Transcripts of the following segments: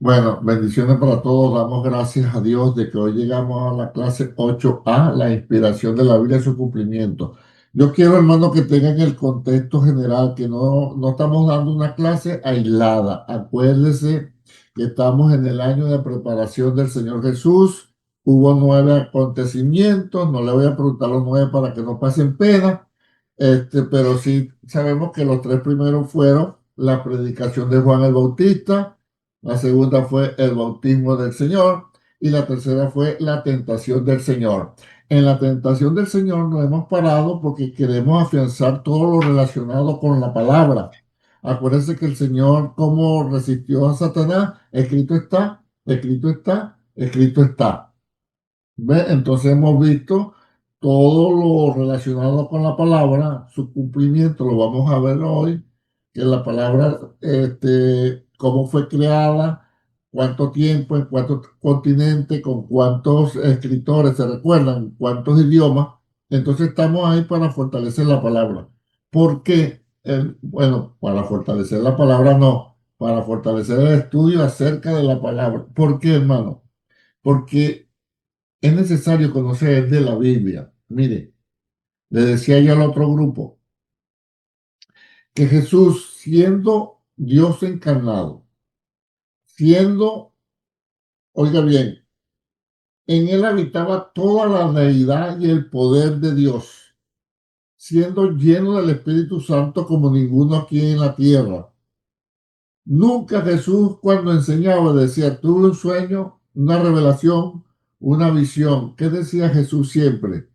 Bueno, bendiciones para todos. Damos gracias a Dios de que hoy llegamos a la clase 8A, la inspiración de la Biblia y su cumplimiento. Yo quiero, hermano, que tengan el contexto general, que no estamos dando una clase aislada. Acuérdense que estamos en el año de preparación del Señor Jesús. Hubo 9 acontecimientos. No le voy a preguntar los 9 para que no pasen pena. Pero sí sabemos que los 3 primeros fueron la predicación de Juan el Bautista. La segunda fue el bautismo del Señor y la tercera fue la tentación del Señor. En la tentación del Señor nos hemos parado porque queremos afianzar todo lo relacionado con la palabra. Acuérdense que el Señor, cómo resistió a Satanás, escrito está, escrito está, escrito está. ¿Ve? Entonces hemos visto todo lo relacionado con la palabra, su cumplimiento, lo vamos a ver hoy, que la palabra, cómo fue creada, cuánto tiempo, en cuántos continentes, con cuántos escritores, ¿se recuerdan? ¿Cuántos idiomas? Entonces estamos ahí para fortalecer la palabra. ¿Por qué? Bueno, para fortalecer la palabra no, para fortalecer el estudio acerca de la palabra. ¿Por qué, hermano? Porque es necesario conocer de la Biblia. Mire, le decía yo al otro grupo que Jesús, siendo Dios encarnado, siendo, oiga bien, en él habitaba toda la deidad y el poder de Dios, siendo lleno del Espíritu Santo como ninguno aquí en la tierra. Nunca Jesús cuando enseñaba decía, tuve un sueño, una revelación, una visión. ¿Qué decía Jesús siempre?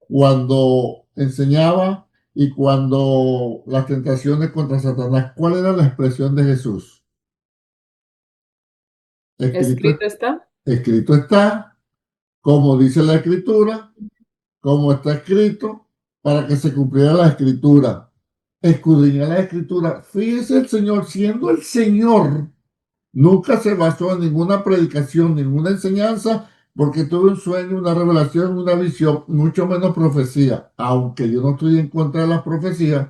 Cuando enseñaba y cuando las tentaciones contra Satanás, ¿cuál era la expresión de Jesús? Escrito, Escrito está. escrito está, como dice la escritura, como está escrito, para que se cumpliera la escritura. Escudriñar la escritura. Fíjese el Señor, siendo el Señor, nunca se basó en ninguna predicación, ninguna enseñanza, porque tuve un sueño, una revelación, una visión, mucho menos profecía, aunque yo no estoy en contra de las profecías,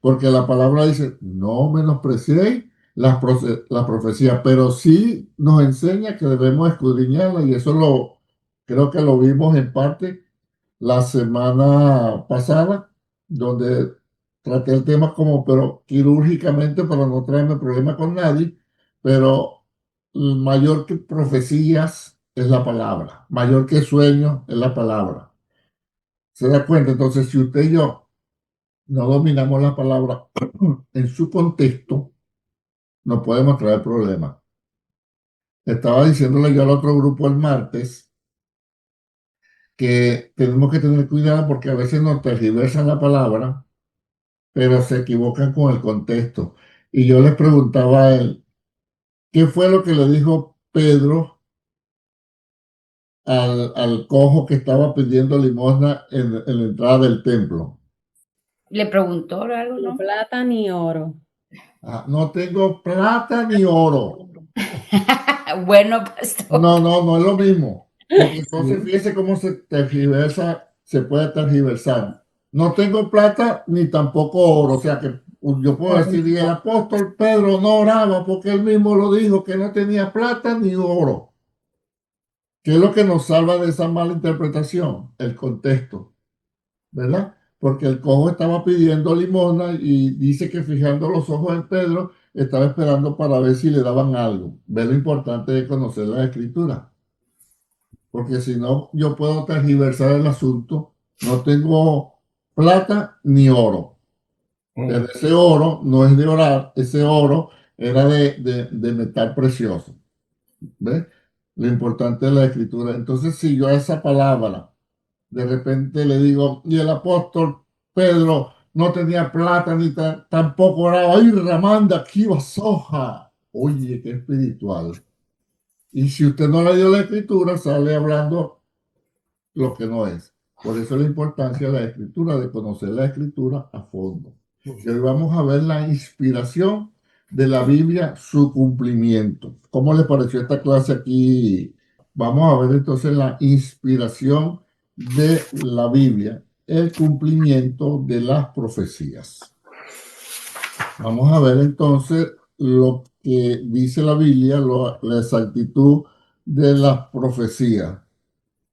porque la palabra dice, no menospreciéis las profecías, pero sí nos enseña que debemos escudriñarlas y eso creo que lo vimos en parte la semana pasada, donde traté el tema como, pero quirúrgicamente para no traerme problema con nadie, pero mayor que profecías es la palabra, mayor que sueños es la palabra. ¿Se da cuenta? Entonces, si usted y yo no dominamos la palabra en su contexto, no podemos traer problemas. Estaba diciéndole yo al otro grupo el martes que tenemos que tener cuidado porque a veces nos tergiversan la palabra pero se equivocan con el contexto. Y yo les preguntaba a él, ¿qué fue lo que le dijo Pedro al cojo que estaba pidiendo limosna en la entrada del templo? Le preguntó algo, Ni ¿no? plata ni oro. Ah, no tengo plata ni oro. Bueno, pastor. No es lo mismo. Porque entonces Sí. fíjese cómo se tergiversa, se puede tergiversar. No tengo plata ni tampoco oro. O sea que yo puedo decir, y el Correcto. apóstol Pedro no oraba porque él mismo lo dijo, que no tenía plata ni oro. ¿Qué es lo que nos salva de esa mala interpretación? El contexto, ¿verdad? Porque el cojo estaba pidiendo limosna y dice que fijando los ojos en Pedro, estaba esperando para ver si le daban algo. Ve lo importante de conocer la escritura, porque si no, yo puedo tergiversar el asunto. No tengo plata ni oro. Pero ese oro no es de orar, ese oro era de metal precioso. ¿Ves? Lo importante es la escritura. Entonces, si yo a esa palabra de repente le digo, y el apóstol Pedro no tenía plata ni tampoco oraba, ay, Ramanda, aquí va soja. Oye, qué espiritual. Y si usted no le dio la escritura, sale hablando lo que no es. Por eso la importancia de la escritura, de conocer la escritura a fondo. Y hoy vamos a ver la inspiración de la Biblia, su cumplimiento. ¿Cómo le pareció esta clase aquí? Vamos a ver entonces la inspiración de la Biblia, el cumplimiento de las profecías. Vamos a ver entonces lo que dice la Biblia, la exactitud de las profecías.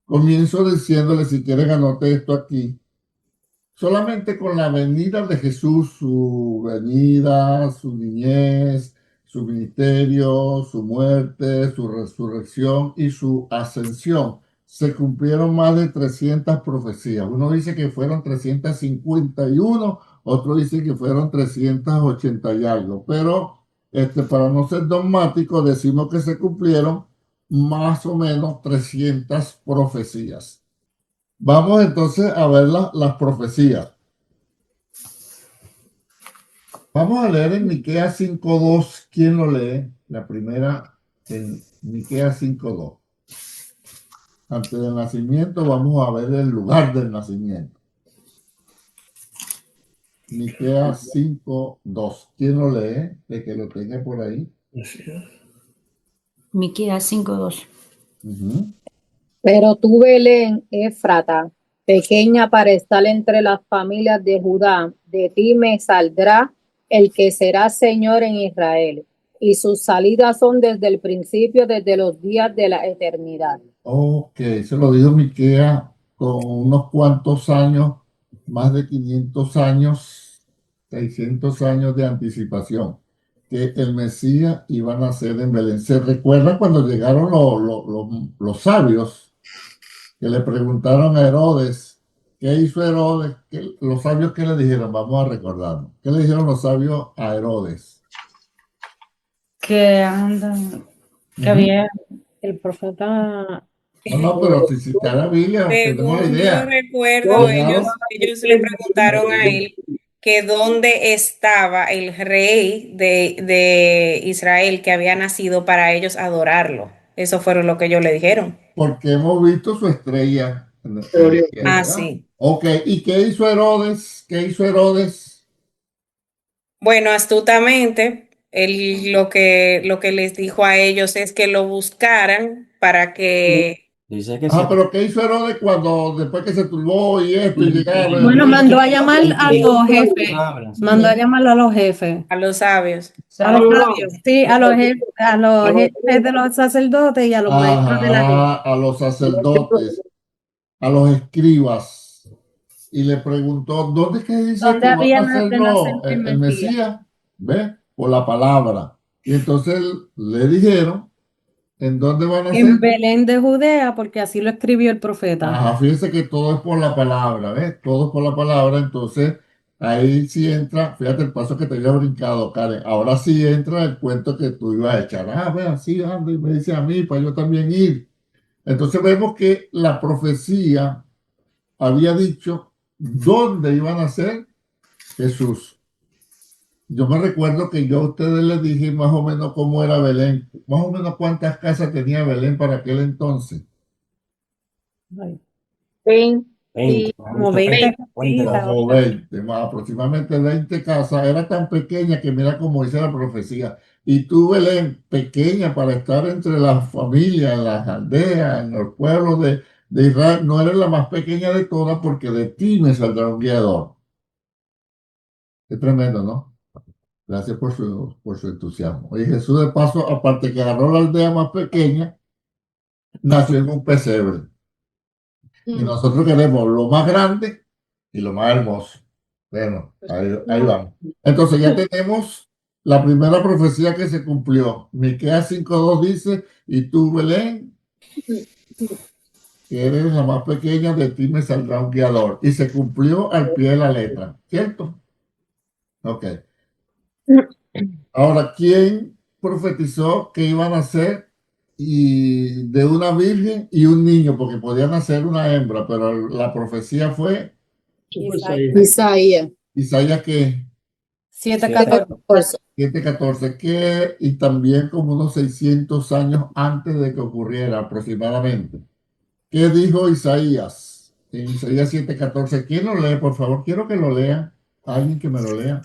Comienzo diciéndole, si quieren anote esto aquí, solamente con la venida de Jesús, su venida, su niñez, su ministerio, su muerte, su resurrección y su ascensión, se cumplieron más de 300 profecías. Uno dice que fueron 351, otro dice que fueron 380 y algo, pero para no ser dogmático, decimos que se cumplieron más o menos 300 profecías. Vamos entonces a ver las profecías. Vamos a leer en Miqueas 5:2. ¿Quién lo lee? La primera en Miqueas 5:2. Antes del nacimiento vamos a ver el lugar del nacimiento. Miqueas 5:2. ¿Quién lo lee? De que lo tenga por ahí. Miqueas 5:2. Pero tú, Belén, Éfrata, pequeña para estar entre las familias de Judá, de ti me saldrá el que será Señor en Israel, y sus salidas son desde el principio, desde los días de la eternidad. Ok, se lo dijo Miqueas con unos cuantos años, más de 500 años, 600 años de anticipación, que el Mesías iba a nacer en Belén. ¿Se recuerda cuando llegaron los sabios que le preguntaron a Herodes? ¿Qué hizo Herodes? Los sabios, ¿qué le dijeron? Vamos a recordarnos. ¿Qué le dijeron los sabios a Herodes? Que andan, que había El profeta... No, pero si está la Biblia, tenemos la Según yo idea. recuerdo, Llegaron, ellos le preguntaron a él que dónde estaba el rey de Israel que había nacido para ellos adorarlo. Eso fueron lo que ellos le dijeron. porque hemos visto su estrella en el cielo, Ah, ¿verdad? sí. Ok, ¿y qué hizo Herodes? ¿Qué hizo Herodes? Bueno, astutamente, él lo que les dijo a ellos es que lo buscaran para que... Dice que Pero ¿qué hizo Herodes cuando, después que se turbó y esto y llegaron? Bueno, mandó a llamar a los jefes, palabras. mandó a llamarlo a los jefes. A los sabios. A los sabios, sí, a los jefes de los sacerdotes y a los maestros de la ley. A los sacerdotes, a los escribas, y le preguntó, ¿dónde es que dice ¿Dónde que va había a de nacer nacerlo el el Mesías? ¿Ve? Por la palabra. Y entonces le dijeron, ¿en dónde va a nacer? En Belén de Judea, porque así lo escribió el profeta. Ajá, fíjense que todo es por la palabra, ¿ves? Todo es por la palabra, entonces ahí sí entra, fíjate el paso que te había brincado, Karen, ahora sí entra el cuento que tú ibas a echar, ve así anda y me dice a mí para yo también ir. Entonces vemos que la profecía había dicho dónde iban a ser Jesús. Yo me recuerdo que yo a ustedes les dije más o menos cómo era Belén, más o menos cuántas casas tenía Belén para aquel entonces. Sí, como 20 casitas. Como 20, más aproximadamente 20 casas. Era tan pequeña que mira cómo dice la profecía. Y tú, Belén, pequeña para estar entre las familias, en las aldeas, en los pueblos de Israel, no eres la más pequeña de todas porque de ti me saldrá un guiador. Es tremendo, ¿no? Gracias por su entusiasmo. Y Jesús, de paso, aparte que agarró la aldea más pequeña, nació en un pesebre. Y nosotros queremos lo más grande y lo más hermoso. Bueno, ahí vamos. Entonces ya tenemos la primera profecía que se cumplió. Miqueas 5:2 dice, y tú, Belén, que eres la más pequeña, de ti me saldrá un guiador. Y se cumplió al pie de la letra, ¿cierto? Ok. Ahora, ¿quién profetizó que iban a ser y de una virgen y un niño? Porque podía nacer una hembra, pero la profecía fue Isaías. Isaías que 7:14. 7:14, que y también como unos 600 años antes de que ocurriera aproximadamente. ¿Qué dijo Isaías? En Isaías 7:14, ¿quién lo lee, por favor? Quiero que lo lea. Alguien que me lo lea.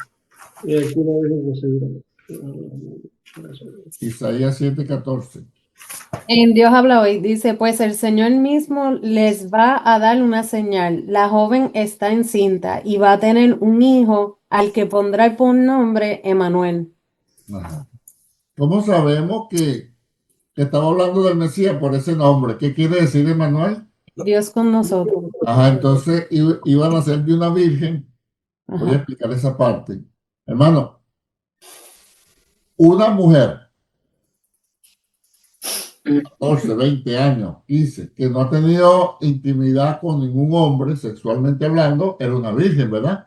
Isaías 7:14. En Dios habla hoy, dice, pues el Señor mismo les va a dar una señal. La joven está encinta y va a tener un hijo al que pondrá por nombre Emanuel. Ajá. ¿Cómo sabemos que estaba hablando del Mesías por ese nombre? ¿Qué quiere decir, Emanuel? Dios con nosotros. Ajá, entonces iban a ser de una virgen. Voy a Ajá. explicar esa parte. Hermano, una mujer, 14, 20 años, 15, que no ha tenido intimidad con ningún hombre, sexualmente hablando, era una virgen, ¿verdad?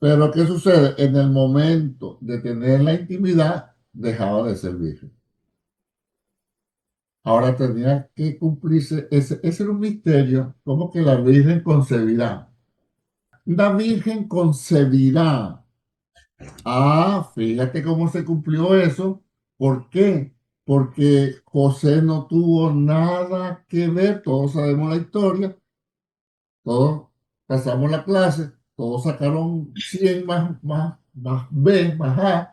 Pero ¿qué sucede? En el momento de tener la intimidad, dejaba de ser virgen. Ahora tenía que cumplirse, ese era un misterio, como que la virgen concebirá. La virgen concebirá. Ah, fíjate cómo se cumplió eso. ¿Por qué? Porque José no tuvo nada que ver, todos sabemos la historia, todos pasamos la clase, todos sacaron 100 más B, más A,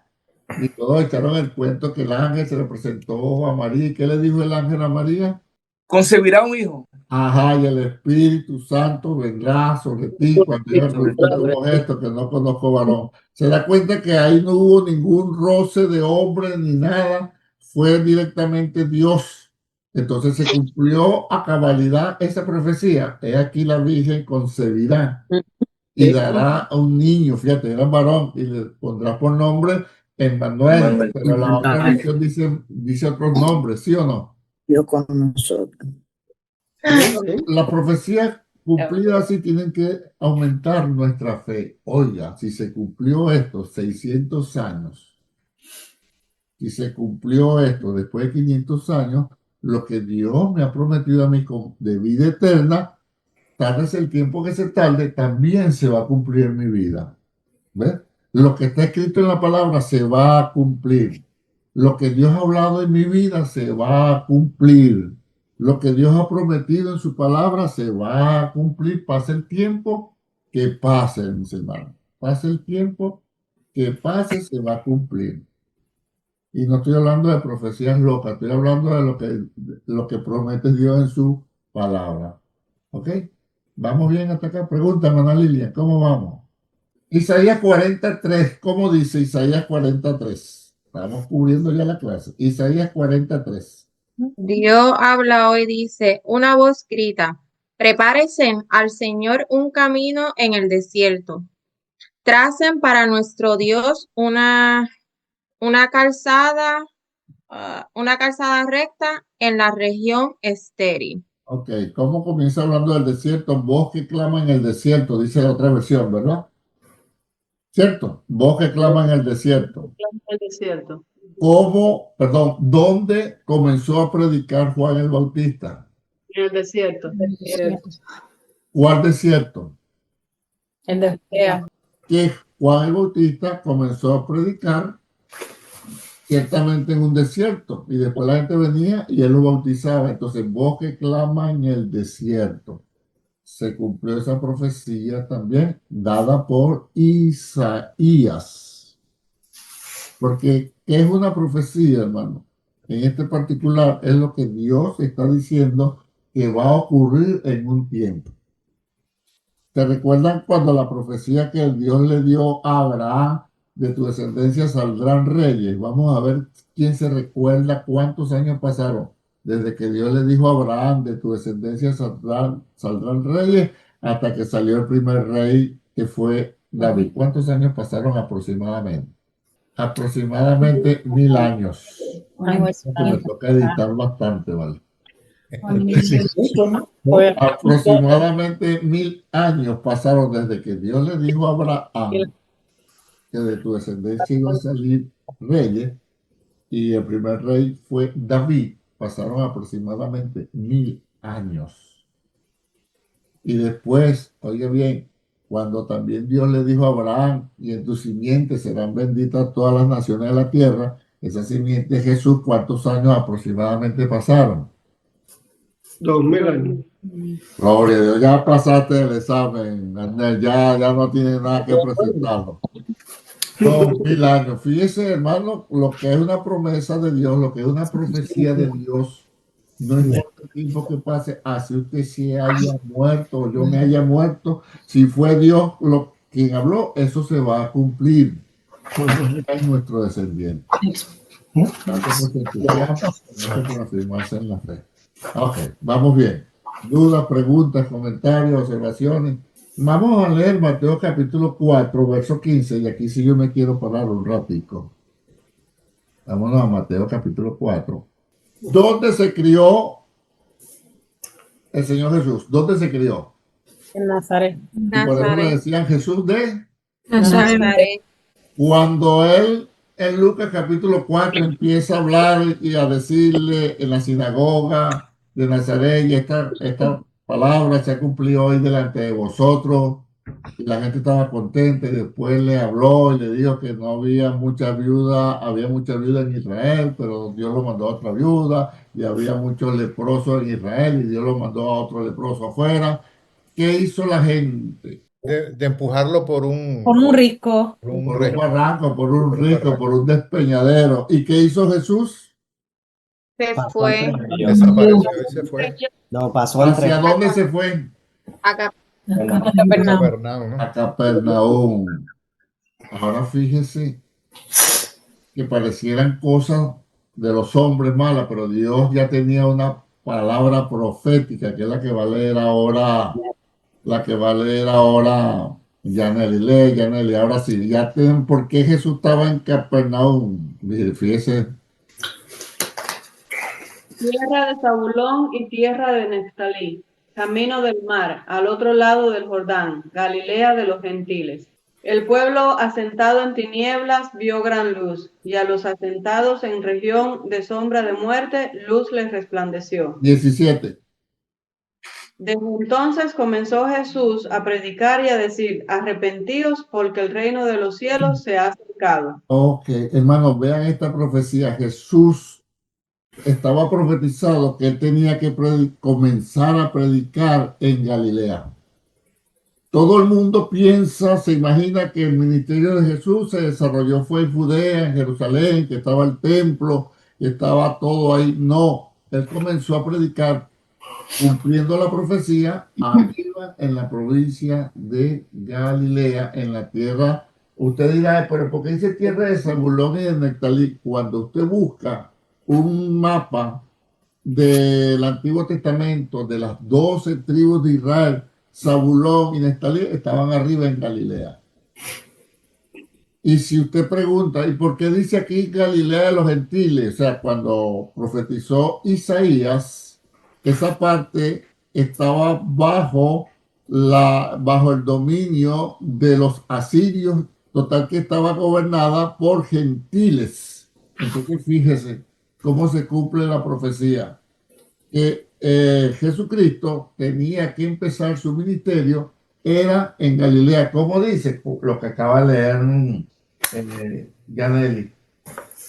y todos echaron el cuento que el ángel se le presentó a María. ¿Y qué le dijo el ángel a María? Concebirá un hijo. Ajá, y el Espíritu Santo vendrá sobre ti cuando digas como esto, que no conozco varón. Se da cuenta que ahí no hubo ningún roce de hombre ni nada, fue directamente Dios. Entonces se cumplió a cabalidad esa profecía. He aquí la Virgen concebirá y dará a un niño, fíjate, era varón, y le pondrá por nombre Emmanuel, pero la otra versión dice otros nombres, ¿sí o no? Dios con nosotros. La profecía cumplida así tienen que aumentar nuestra fe. Oiga, si se cumplió esto 600 años, si se cumplió esto después de 500 años, lo que Dios me ha prometido a mí de vida eterna, tarde el tiempo que se tarde, también se va a cumplir en mi vida. ¿Ves? Lo que está escrito en la palabra se va a cumplir. Lo que Dios ha hablado en mi vida se va a cumplir. Lo que Dios ha prometido en su palabra se va a cumplir. Pase el tiempo que pase, mis hermanos. Pase el tiempo que pase, se va a cumplir. Y no estoy hablando de profecías locas, estoy hablando de lo que promete Dios en su palabra. ¿Ok? ¿Vamos bien hasta acá? Pregúntame, Ana Lilia, ¿cómo vamos? Isaías 43, ¿cómo dice Isaías 43? Estamos cubriendo ya la clase. Isaías 43. Dios habla hoy, dice, una voz grita, prepárense al Señor un camino en el desierto. Tracen para nuestro Dios una calzada recta en la región estéril. Ok, ¿cómo comienza hablando del desierto? Voz que clama en el desierto, dice la otra versión, ¿verdad? ¿Cierto? Voz que clama en el desierto. El desierto. ¿Dónde comenzó a predicar Juan el Bautista? En el desierto. ¿Cuál desierto? El de Judea. Que Juan el Bautista comenzó a predicar ciertamente en un desierto, y después la gente venía y él lo bautizaba. Entonces, voz que clama en el desierto. Se cumplió esa profecía también dada por Isaías. Porque, ¿qué es una profecía, hermano? En este particular es lo que Dios está diciendo que va a ocurrir en un tiempo. ¿Te recuerdan cuando la profecía que Dios le dio a Abraham, de tu descendencia saldrán reyes? Vamos a ver quién se recuerda cuántos años pasaron desde que Dios le dijo a Abraham, de tu descendencia saldrán reyes, hasta que salió el primer rey, que fue David. ¿Cuántos años pasaron aproximadamente? Aproximadamente 1000 años. Me toca editar bastante, ¿vale? Aproximadamente 1000 años pasaron desde que Dios le dijo a Abraham que de tu descendencia iba a salir reyes, y el primer rey fue David. Pasaron aproximadamente 1000 años. Y después, oye bien, cuando también Dios le dijo a Abraham, y en tu simiente serán benditas todas las naciones de la tierra, esa simiente de Jesús, ¿cuántos años aproximadamente pasaron? 2000 años. Gloria a Dios, ya pasaste el examen, Arnel, ya no tiene nada que presentarlo. 2000 años. Fíjese, hermano, lo que es una promesa de Dios, lo que es una profecía de Dios, no importa el tiempo que pase, así usted se haya muerto o yo me haya muerto, si fue Dios quien habló, eso se va a cumplir en nuestro descendiente. Gracias por su entusiasmo, gracias por afirmarse en la fe. Ok, vamos bien. Dudas, preguntas, comentarios, observaciones. Vamos a leer Mateo capítulo 4, verso 15, y aquí sí yo me quiero parar un ratico. Vámonos a Mateo capítulo 4. ¿Dónde se crió el Señor Jesús? ¿Dónde se crió? En Nazaret. Y por eso le Nazaret. decían Jesús de... Nazaret. Cuando él en Lucas capítulo 4 empieza a hablar y a decirle en la sinagoga de Nazaret, y esta palabra se ha cumplido hoy delante de vosotros, y la gente estaba contenta, y después le habló y le dijo que no había mucha viuda, había mucha viuda en Israel, pero Dios lo mandó a otra viuda, y había muchos leprosos en Israel, y Dios lo mandó a otro leproso afuera. ¿Qué hizo la gente? De empujarlo por un, Con un rico. por un Por un reto. barranco, por un Por un rico, barranco. por un despeñadero. ¿Y qué hizo Jesús? Se Pasó fue entre ellos. Desapareció y se fue No, pasó entre ¿Hacia dónde se fue? a Cap- a Capernaum. Capernaum, ¿no? A Capernaum. Ahora fíjese que parecieran cosas de los hombres malas, pero Dios ya tenía una palabra profética, que es la que va a leer ahora, Yaneli, ahora sí, ya tienen por qué Jesús estaba en Capernaum. Mire, fíjese, Tierra de Zabulón y tierra de Neftalí, camino del mar, al otro lado del Jordán, Galilea de los gentiles. El pueblo asentado en tinieblas vio gran luz, y a los asentados en región de sombra de muerte, luz les resplandeció. 17. Desde entonces comenzó Jesús a predicar y a decir: arrepentíos, porque el reino de los cielos se ha acercado. Ok, hermanos, vean esta profecía. Jesús estaba profetizado que él tenía que comenzar a predicar en Galilea. Todo el mundo piensa, se imagina que el ministerio de Jesús se desarrolló fue en Judea, en Jerusalén, que estaba el templo, que estaba todo ahí. No, él comenzó a predicar cumpliendo la profecía arriba en la provincia de Galilea, en la tierra. Usted dirá, pero ¿por qué dice tierra de Zabulón y de Neftalí? Cuando usted busca un mapa del Antiguo Testamento de las 12 tribus de Israel, Zabulón y Neftalí estaban arriba en Galilea. Y si usted pregunta, ¿y por qué dice aquí Galilea de los gentiles? O sea, cuando profetizó Isaías, esa parte estaba bajo el dominio de los asirios, total que estaba gobernada por gentiles. Entonces fíjese cómo se cumple la profecía, que Jesucristo tenía que empezar su ministerio, era en Galilea, como dice lo que acaba de leer Yaneli.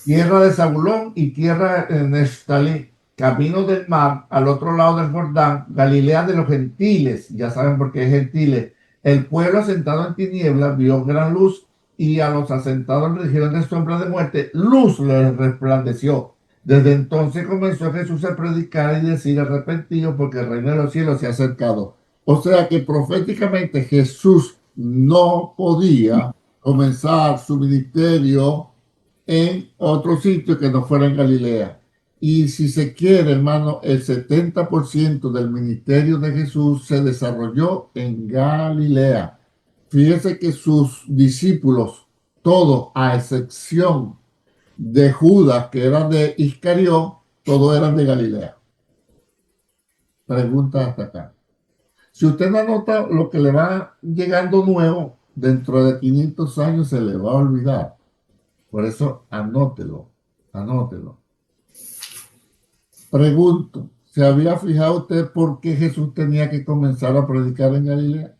Tierra de Zabulón y tierra de Neftalí, camino del mar, al otro lado del Jordán, Galilea de los gentiles. Ya saben por qué gentiles. El pueblo asentado en tinieblas vio gran luz, y a los asentados en región de sombra de muerte, luz les resplandeció. Desde entonces comenzó Jesús a predicar y decir: arrepentidos, porque el reino de los cielos se ha acercado. O sea que proféticamente Jesús no podía comenzar su ministerio en otro sitio que no fuera en Galilea. Y si se quiere, hermano, el 70% del ministerio de Jesús se desarrolló en Galilea. Fíjese que sus discípulos, todos a excepción de Judas, que eran de Iscariot, todos eran de Galilea. Pregunta hasta acá. Si usted no anota lo que le va llegando nuevo, dentro de 500 años se le va a olvidar. Por eso anótelo. Pregunto, ¿se había fijado usted por qué Jesús tenía que comenzar a predicar en Galilea?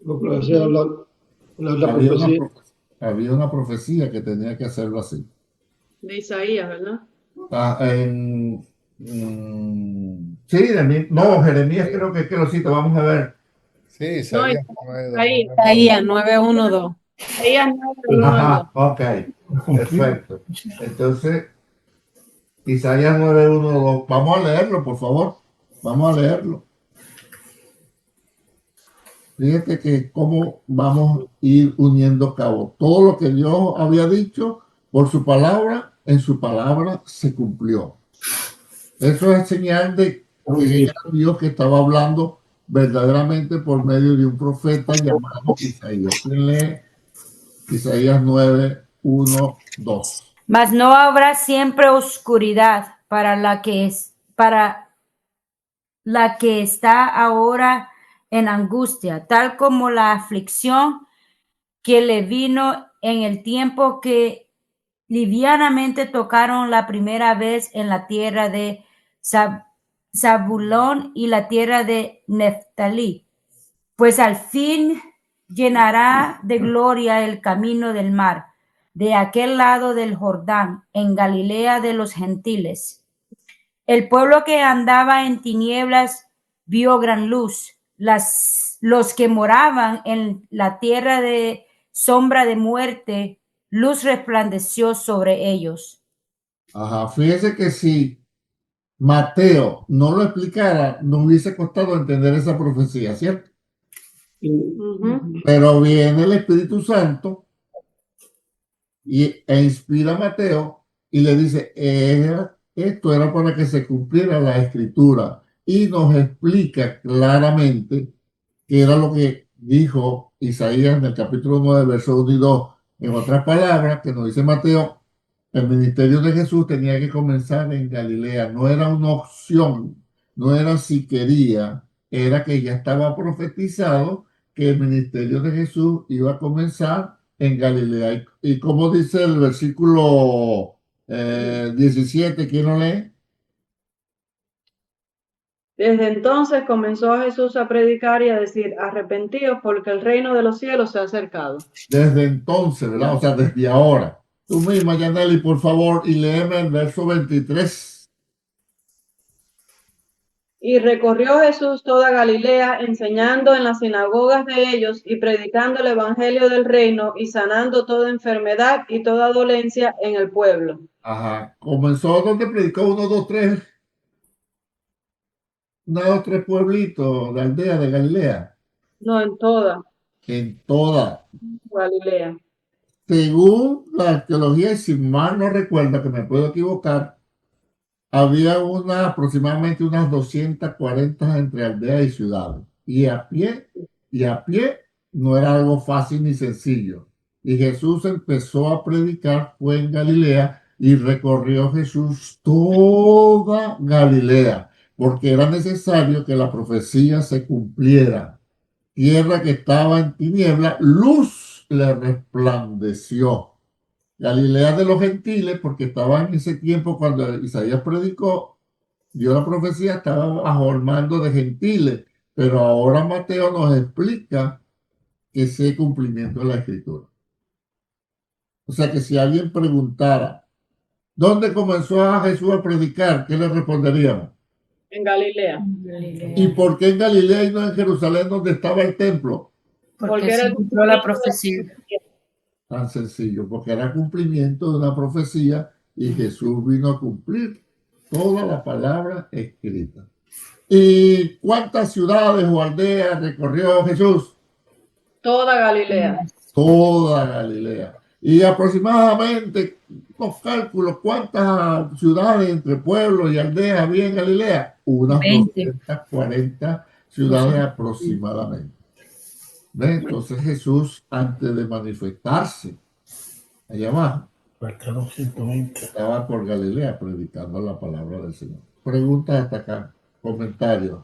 Lo que decía la Había profecía. había una profecía que tenía que hacerlo así. De Isaías, ¿verdad? Sí, no, Jeremías creo que lo cita, vamos a ver. Sí, Isaías ahí. Isaías 9:1-2. Isaías 9:1-2. Ajá, ok, perfecto. Entonces, Isaías 9:1-2, vamos a leerlo, por favor, vamos a leerlo. Fíjate que cómo vamos a ir uniendo cabos. Todo lo que Dios había dicho Por su palabra, en su palabra se cumplió. Eso es señal de que era Dios que estaba hablando verdaderamente por medio de un profeta llamado Isaías. ¿Quién lee Isaías 9, 1, 2? Mas no habrá siempre oscuridad para la que está ahora en angustia, tal como la aflicción que le vino en el tiempo que livianamente tocaron la primera vez en la tierra de Zabulón y la tierra de Neftalí, pues al fin llenará de gloria el camino del mar, de aquel lado del Jordán, en Galilea de los gentiles. El pueblo que andaba en tinieblas vio gran luz. Los que moraban en la tierra de sombra de muerte, luz resplandeció sobre ellos. Ajá, fíjese que si Mateo no lo explicara, no hubiese costado entender esa profecía, ¿cierto? Pero viene el Espíritu Santo e inspira a Mateo y le dice, esto era para que se cumpliera la escritura, y nos explica claramente qué era lo que dijo Isaías en el capítulo 9, verso 1 y 2. En otras palabras, que nos dice Mateo, el ministerio de Jesús tenía que comenzar en Galilea. No era una opción, no era si quería, era que ya estaba profetizado que el ministerio de Jesús iba a comenzar en Galilea. Y como dice el versículo 17, ¿quién lo lee? Desde entonces comenzó Jesús a predicar y a decir, arrepentíos porque el reino de los cielos se ha acercado. Desde entonces, ¿verdad? O sea, desde ahora. Tú misma, Yaneli, por favor, y léeme el verso 23. Y recorrió Jesús toda Galilea, enseñando en las sinagogas de ellos y predicando el evangelio del reino y sanando toda enfermedad y toda dolencia en el pueblo. Ajá. Comenzó donde predicó 1, 2, 3. 1, 2, 3 pueblitos de aldea de Galilea. No, en toda En toda. Galilea. Según la arqueología, y si mal no recuerdo, que me puedo equivocar, había aproximadamente unas 240 entre aldeas y ciudades. Y a pie no era algo fácil ni sencillo. Y Jesús empezó a predicar, fue en Galilea, y recorrió Jesús toda Galilea, porque era necesario que la profecía se cumpliera. Tierra que estaba en tiniebla, luz le resplandeció. Galilea de los gentiles, porque estaba en ese tiempo cuando Isaías predicó, dio la profecía, estaba bajo el mando de gentiles, pero ahora Mateo nos explica ese cumplimiento de la escritura. O sea que si alguien preguntara, ¿dónde comenzó a Jesús a predicar? ¿Qué le responderíamos? En Galilea. ¿Y por qué en Galilea y no en Jerusalén donde estaba el templo? Porque era se cumplió la profecía. Tan sencillo, porque era cumplimiento de una profecía y Jesús vino a cumplir toda la palabra escrita. ¿Y cuántas ciudades o aldeas recorrió Jesús? Toda Galilea. Toda Galilea. Y aproximadamente, los cálculos, ¿cuántas ciudades entre pueblos y aldeas había en Galilea? Unas 20. 240 ciudades aproximadamente. ¿Ves? Entonces Jesús, antes de manifestarse allá abajo, estaba por Galilea predicando la palabra del Señor. Preguntas hasta acá, comentarios.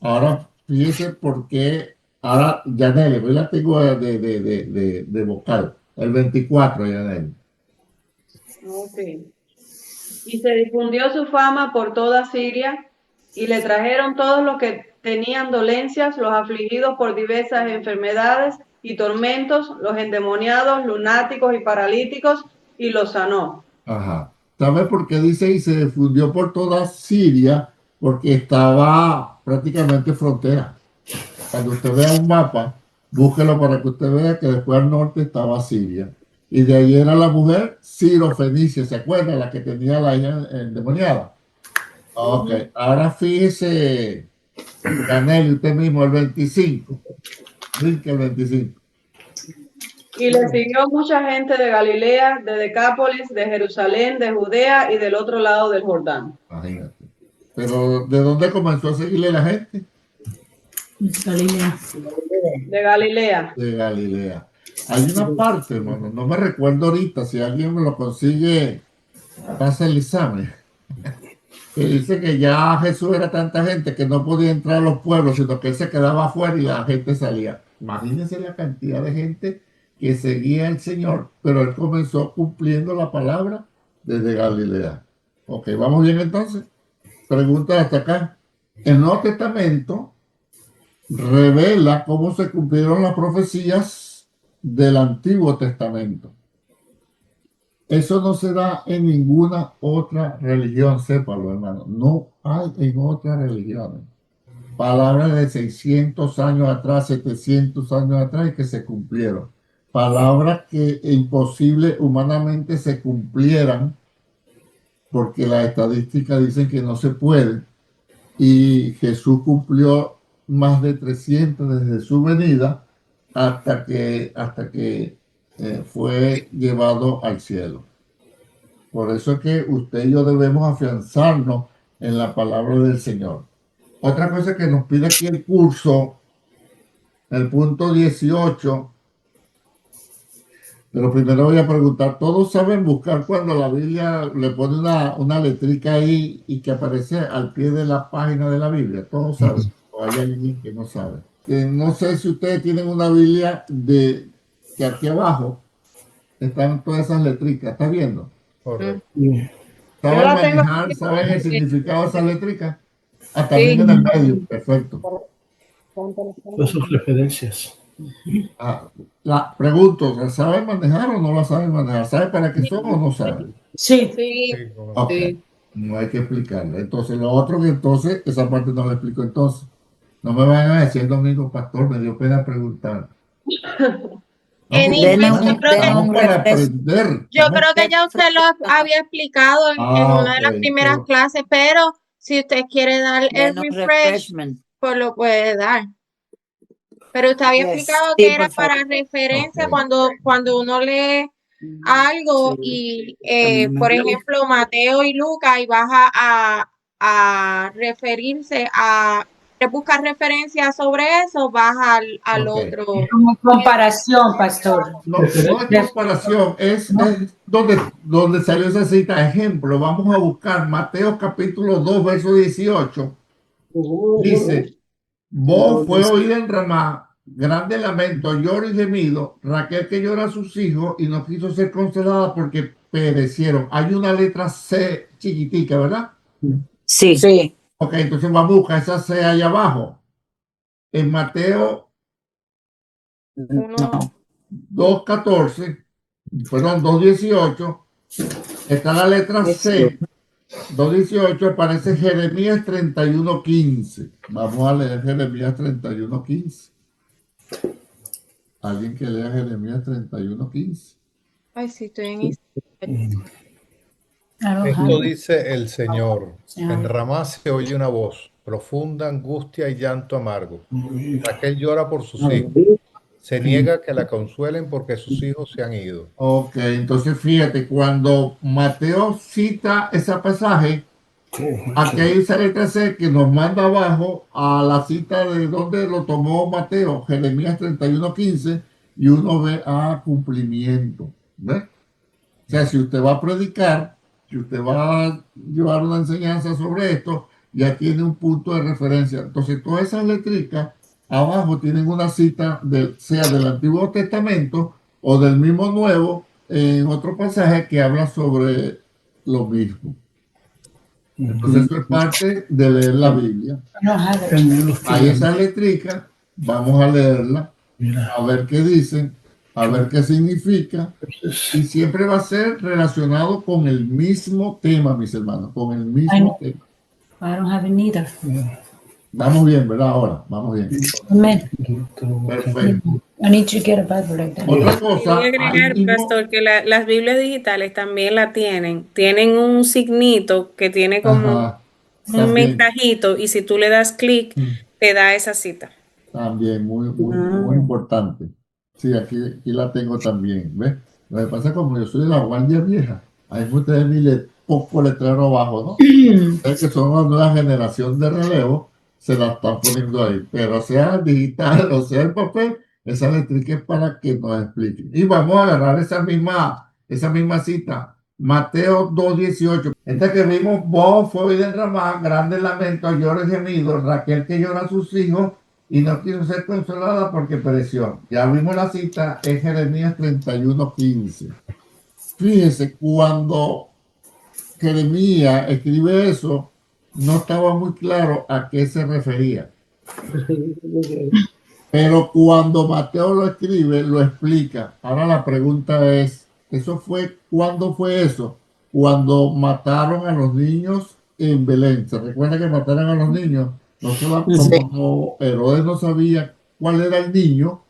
Ahora, fíjese por qué. Ahora, Yaneli, hoy la tengo de vocal. El 24, Yaneli. Ok. Y se difundió su fama por toda Siria, y le trajeron todos los que tenían dolencias, los afligidos por diversas enfermedades y tormentos, los endemoniados, lunáticos y paralíticos, y los sanó. Ajá. ¿Sabe por qué dice y se difundió por toda Siria? Porque estaba prácticamente frontera. Cuando usted vea un mapa, búsquelo para que usted vea que después al norte estaba Siria. Y de ahí era la mujer Sirofenicia, ¿se acuerda? La que tenía la hija endemoniada. Ok, ahora fíjese, Canel, usted mismo, el 25. Brinque el 25. Y le siguió mucha gente de Galilea, de Decápolis, de Jerusalén, de Judea y del otro lado del Jordán. Imagínate. Pero ¿de dónde comenzó a seguirle la gente? Galilea. De Galilea. De Galilea. Hay una parte, hermano, no me recuerdo ahorita, si alguien me lo consigue, pasa el examen, que dice que ya Jesús era tanta gente que no podía entrar a los pueblos, sino que él se quedaba afuera y la gente salía. Imagínense la cantidad de gente que seguía al Señor, pero él comenzó cumpliendo la palabra desde Galilea. Ok, ¿vamos bien entonces? Pregunta hasta acá. El Nuevo Testamento revela cómo se cumplieron las profecías del Antiguo Testamento. Eso no se da en ninguna otra religión, sépalo, hermano. No hay en otras religiones. Palabras de 600 años atrás, 700 años atrás y que se cumplieron. Palabras que imposible humanamente se cumplieran porque las estadísticas dicen que no se puede. Y Jesús cumplió más de 300 desde su venida hasta que fue llevado al cielo. Por eso es que usted y yo debemos afianzarnos en la palabra del Señor. Otra cosa que nos pide aquí el curso, el punto 18, pero primero voy a preguntar, ¿todos saben buscar cuando la Biblia le pone una letrica ahí y que aparece al pie de la página de la Biblia? ¿Todos saben? ¿O hay alguien que no sabe? No sé si ustedes tienen una Biblia que aquí abajo están todas esas letricas. ¿Estás viendo? Correcto. ¿Saben Yo la tengo manejar? aquí. ¿Saben el significado de esas letricas? También en el medio. Perfecto. Todas sus referencias. Pregunto, ¿saben manejar o no la saben manejar? ¿Saben para qué son o no saben? Sí. Sí. Sí, como- Ok. No hay que explicarla. Entonces, lo otro que entonces, esa parte no la explico entonces. No me van a decir el domingo, pastor, me dio pena preguntar. No, Anyway, yo creo que, estamos para aprender. yo Estamos- creo que ya usted lo había explicado en una de las ok, primeras pero- clases, pero si usted quiere dar el refresh, pues lo puede dar. Pero usted había explicado que era para referencia Ok. cuando uno lee algo y, por ejemplo, Mateo y Lucas y vas a referirse a buscar referencias sobre eso, vas al Ok. otro. Como comparación, pastor. No, no es comparación, es donde salió esa cita. Ejemplo, vamos a buscar Mateo capítulo 2, verso 18. Dice, voz fue oída en Ramá, grande lamento, lloro y gemido, Raquel que llora a sus hijos y no quiso ser consolada porque perecieron. Hay una letra C chiquitica, ¿verdad? Sí. Ok, entonces vamos a buscar esa C ahí abajo. En Mateo Uno, 2:14, perdón, 2:18, está la letra C. 2:18 aparece Jeremías 31:15. Vamos a leer Jeremías 31:15. Alguien que lea Jeremías 31:15. ay, sí, estoy en Esto dice el Señor. En Ramá se oye una voz, profunda angustia y llanto amargo. Raquel llora por sus hijos. Se niega que la consuelen porque sus hijos se han ido. Ok, entonces fíjate, cuando Mateo cita ese pasaje, aquí hay esa letra C que nos manda abajo a la cita de donde lo tomó Mateo, Jeremías 31:15, y uno ve cumplimiento. ¿Ves? O sea, si usted va a predicar, si usted va a llevar una enseñanza sobre esto, ya tiene un punto de referencia. Entonces, todas esas letricas abajo tienen una cita, sea del Antiguo Testamento o del mismo Nuevo, en otro pasaje que habla sobre lo mismo. Entonces, eso es parte de leer la Biblia. Hay esas letricas, vamos a leerla, a ver qué dicen, a ver qué significa. Y siempre va a ser relacionado con el mismo tema, mis hermanos, con el mismo tema. I don't have it neither. Vamos bien, ¿verdad? Ahora, vamos bien. Amen. Perfecto. I need to get a Bible like that. Otra Y cosa, voy a agregar, ahí mismo- pastor, que las Biblias digitales también la tienen. Tienen un signito que tiene como Ajá, un también. mensajito y si tú le das clic, te da esa cita. También, muy importante. Sí, aquí la tengo también, ¿ves? Lo que pasa es que como yo soy de la guardia vieja, hay ustedes mi poco letrero abajo, ¿no? Ustedes que son una nueva generación de relevo, se la están poniendo ahí. Pero sea digital o sea el papel, esa letrica es para que nos expliquen. Y vamos a agarrar esa misma cita. Mateo 2:18. Esta que vimos, voz fue derramada, grande lamento, lloros y gemidos, Raquel que llora a sus hijos y no quiso ser consolada porque pereció. Ya vimos la cita en Jeremías 31:15. Fíjese, cuando Jeremías escribe eso, no estaba muy claro a qué se refería. Pero cuando Mateo lo escribe, lo explica. Ahora la pregunta es, ¿cuándo fue eso? Cuando mataron a los niños en Belén. ¿Se recuerda que mataron a los niños? No solo como Herodes no sabía cuál era el niño,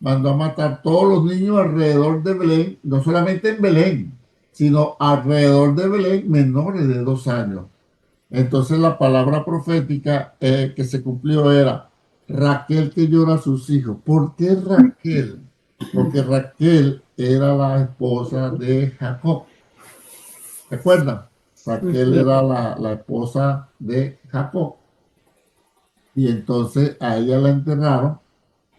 mandó a matar todos los niños alrededor de Belén, no solamente en Belén, sino alrededor de Belén menores de 2 años. Entonces la palabra profética que se cumplió era Raquel que llora a sus hijos. ¿Por qué Raquel? Porque Raquel era la esposa de Jacob. ¿Recuerdan? Raquel era la esposa de Jacob. Y entonces a ella la enterraron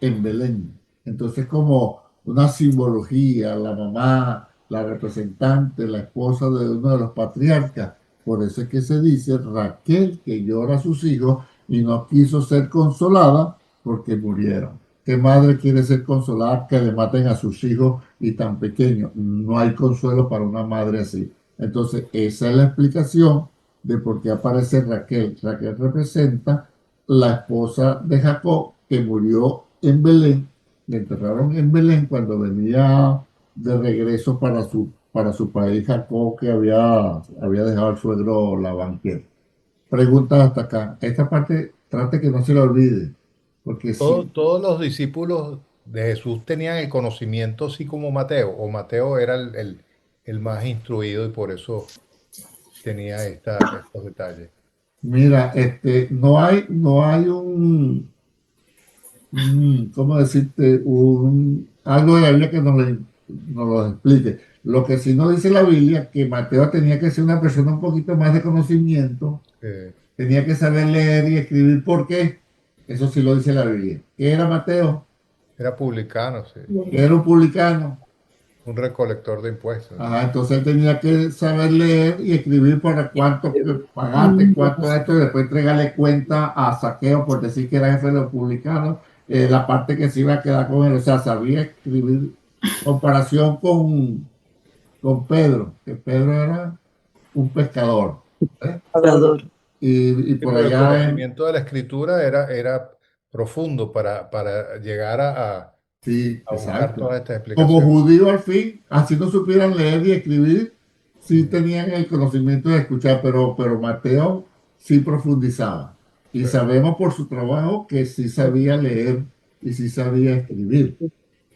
en Belén. Entonces, como una simbología, la mamá, la representante, la esposa de uno de los patriarcas. Por eso es que se dice Raquel que llora a sus hijos y no quiso ser consolada porque murieron. ¿Qué madre quiere ser consolada que le maten a sus hijos y tan pequeños? No hay consuelo para una madre así. Entonces, esa es la explicación de por qué aparece Raquel. Raquel representa la esposa de Jacob que murió en Belén, le enterraron en Belén cuando venía de regreso para su país Jacob que había dejado al suegro Labán. Preguntas hasta acá. Esta parte trate que no se la olvide, porque sí. Todos los discípulos de Jesús tenían el conocimiento así como Mateo, o Mateo era el más instruido y por eso tenía estos detalles. Mira, no hay ¿cómo decirte? Algo de la Biblia que nos lo explique. Lo que sí nos dice la Biblia, que Mateo tenía que ser una persona un poquito más de conocimiento, tenía que saber leer y escribir. ¿Por qué? Eso sí lo dice la Biblia. ¿Qué era Mateo? Era publicano, sí. Era un publicano. Un recolector de impuestos. Ajá, entonces él tenía que saber leer y escribir para cuánto pagaste, cuánto esto, y después entregarle cuenta a Saqueo por decir que era jefe de los publicanos, la parte que se iba a quedar con él, o sea, sabía escribir. Comparación con Pedro, que Pedro era un pescador. Y por el allá conocimiento de la escritura era profundo para llegar a sí, buscar exacto. todas estas explicaciones. Como judío al fin, así no supieran leer y escribir, sí tenían el conocimiento de escuchar, pero Mateo sí profundizaba. Y sabemos por su trabajo que sí sabía leer y sí sabía escribir,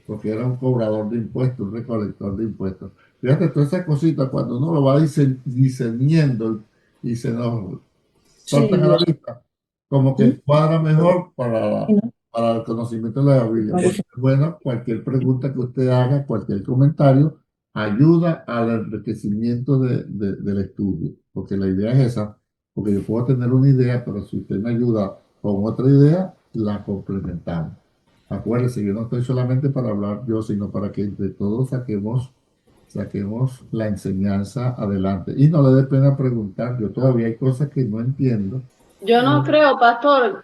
porque era un cobrador de impuestos, un recolector de impuestos. Fíjate, todas esas cositas, cuando uno lo va discerniendo y se nos saltan a la vista, como que cuadra mejor para el conocimiento de la Biblia. Porque, bueno, cualquier pregunta que usted haga, cualquier comentario, ayuda al enriquecimiento del estudio, porque la idea es esa, porque yo puedo tener una idea, pero si usted me ayuda con otra idea, la complementamos. Acuérdese, yo no estoy solamente para hablar yo, sino para que entre todos saquemos la enseñanza adelante. Y no le dé pena preguntar, yo todavía hay cosas que no entiendo. Yo no creo, pastor,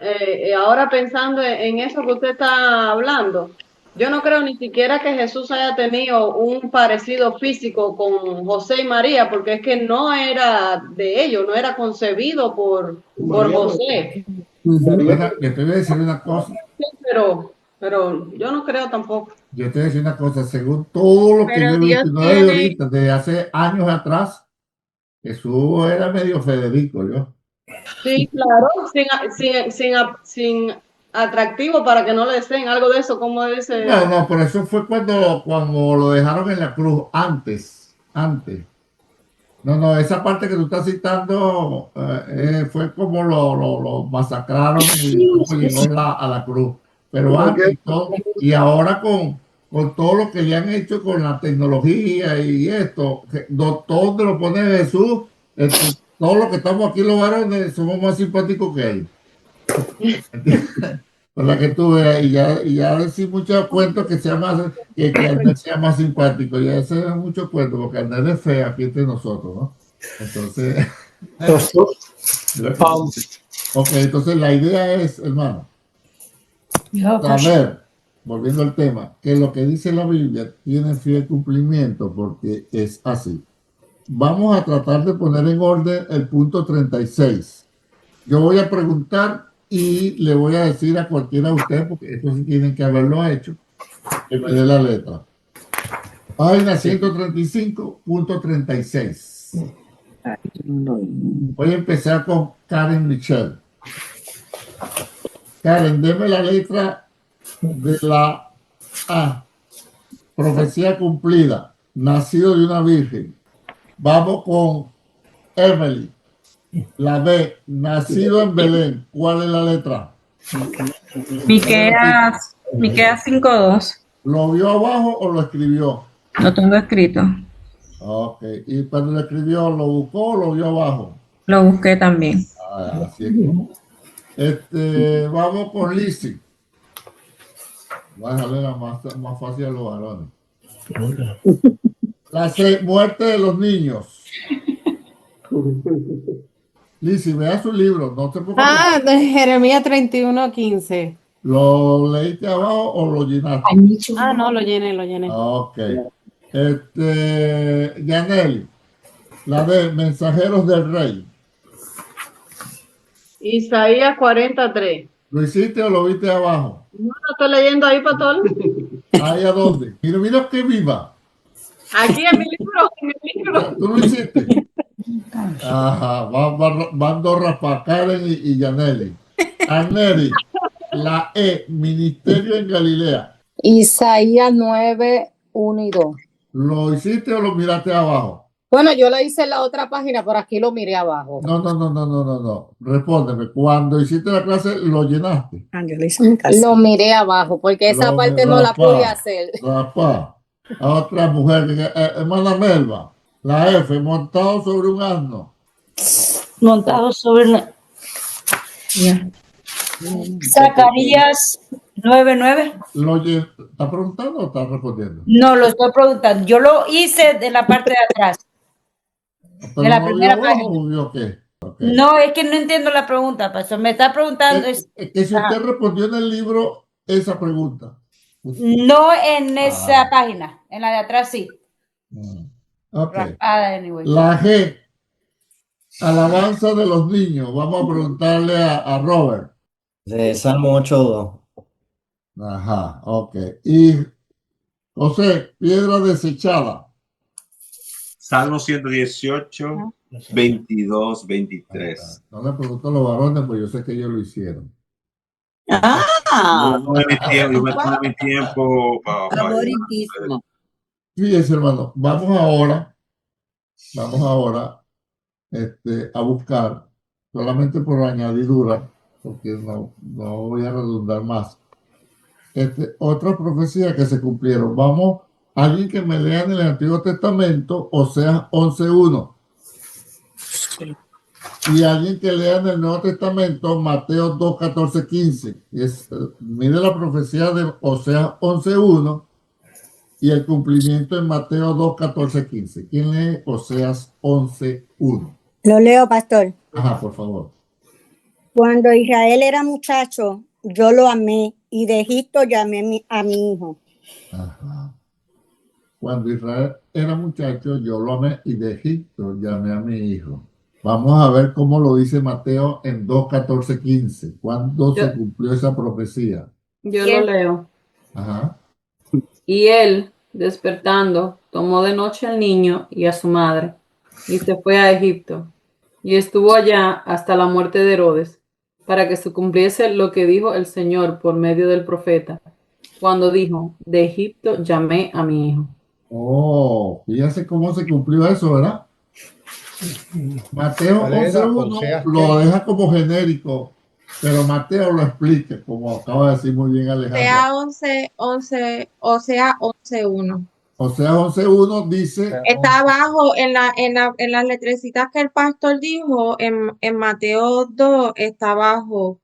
ahora pensando en eso que usted está hablando, yo no creo ni siquiera que Jesús haya tenido un parecido físico con José y María, porque es que no era de ellos, no era concebido por José. Bueno, yo te voy a decir una cosa. Sí, pero yo no creo tampoco. Yo te voy a decir una cosa, según todo lo que yo he visto, no de ahorita, desde hace años atrás, Jesús era medio Federico, yo. Sí, claro, sin atractivo para que no le deseen algo de eso, como dice. No, por eso fue cuando lo dejaron en la cruz, antes. No, esa parte que tú estás citando fue como lo masacraron y cómo llegó a la cruz. Pero antes y ahora con todo lo que le han hecho con la tecnología y esto, todo donde lo pone Jesús, todos los que estamos aquí los varones somos más simpáticos que él. Por la que tú veas, y ya decir muchos cuentos que sea más, que Arnel sea más simpático, ya ese es mucho cuento, porque Arnel es fea aquí entre nosotros, ¿no? Entonces, ok, entonces la idea es, hermano, saber, volviendo al tema, que lo que dice la Biblia tiene fiel cumplimiento, porque es así. Vamos a tratar de poner en orden el punto 36. Yo voy a preguntar y le voy a decir a cualquiera de ustedes, porque esto sí tienen que haberlo hecho, que me dé la letra. Página 135.36. Voy a empezar con Karen Michelle. Karen, deme la letra de la A. Profecía cumplida. Nacido de una virgen. Vamos con Emily. La B. Nacido en Belén. ¿Cuál es la letra? Miqueas 5:2. ¿Lo vio abajo o lo escribió? Lo tengo escrito. Ok. ¿Y cuando lo escribió, lo buscó o lo vio abajo? Lo busqué también. Así es. Vamos con Lizzie. Voy a dejarle la más fácil a los varones. La C, muerte de los niños. Lizzie, vea su libro. No te preocupes. De Jeremías 31:15. ¿Lo leíste abajo o lo llenaste? No, lo llené. Ok. Yaneli. La D, mensajeros del rey. Isaías 43. ¿Lo hiciste o lo viste abajo? No, lo estoy leyendo ahí, pastor. ¿Ahí a dónde? Mira que viva. Aquí en mi libro, ¿Tú lo hiciste? Ajá, van dos raspas, Karen y Yaneli. Arneri, la E, ministerio en Galilea. Isaías 9, 1 y 2. ¿Lo hiciste o lo miraste abajo? Bueno, yo lo hice en la otra página, por aquí lo miré abajo. No. Respóndeme. Cuando hiciste la clase, ¿lo llenaste? Lo miré abajo, porque esa parte no la pude hacer. Rapá. A otra mujer, hermana Melba. La F, montado sobre un asno. Montado sobre una... Zacarías 9:9. ¿Está preguntando o está respondiendo? No, lo estoy preguntando. Yo lo hice de la parte de atrás. De la primera página. Okay. No, es que no entiendo la pregunta, pastor. Me está preguntando. Es que si usted respondió en el libro esa pregunta. No en esa página, en la de atrás sí. Okay. Anyway. La G, alabanza de los niños. Vamos a preguntarle a Robert. De Salmo 8:2. Ajá, ok. Y José, piedra desechada. Salmo 118, 22, 23. No le pregunto a los varones, pues yo sé que ellos lo hicieron. Yo me tomé mi tiempo Favoritismo. Fíjense, hermano, vamos ahora a buscar, solamente por añadidura, porque no voy a redundar más. Otra profecía que se cumplieron. Vamos, alguien que me lea en el Antiguo Testamento, Oseas 11:1. Y alguien que lea en el Nuevo Testamento, Mateo 2:14-15. Mire la profecía de Oseas 11:1 y el cumplimiento en Mateo 2:14-15. ¿Quién lee Oseas 11:1? Lo leo, pastor. Ajá, por favor. Cuando Israel era muchacho, yo lo amé y de Egipto llamé a mi hijo. Ajá. Cuando Israel era muchacho, yo lo amé y de Egipto llamé a mi hijo. Vamos a ver cómo lo dice Mateo en 2:14-15. ¿Cuándo se cumplió esa profecía? Yo lo leo. Ajá. Y él, despertando, tomó de noche al niño y a su madre, y se fue a Egipto, y estuvo allá hasta la muerte de Herodes, para que se cumpliese lo que dijo el Señor por medio del profeta, cuando dijo, de Egipto llamé a mi hijo. Oh, fíjate cómo se cumplió eso, ¿verdad? Mateo 11:1 lo deja como genérico. Pero Mateo lo explica, como acaba de decir muy bien Alejandro. O sea, 11:1. O sea, 11:1 dice, Está abajo en las letrecitas que el pastor dijo, en Mateo 2 está abajo,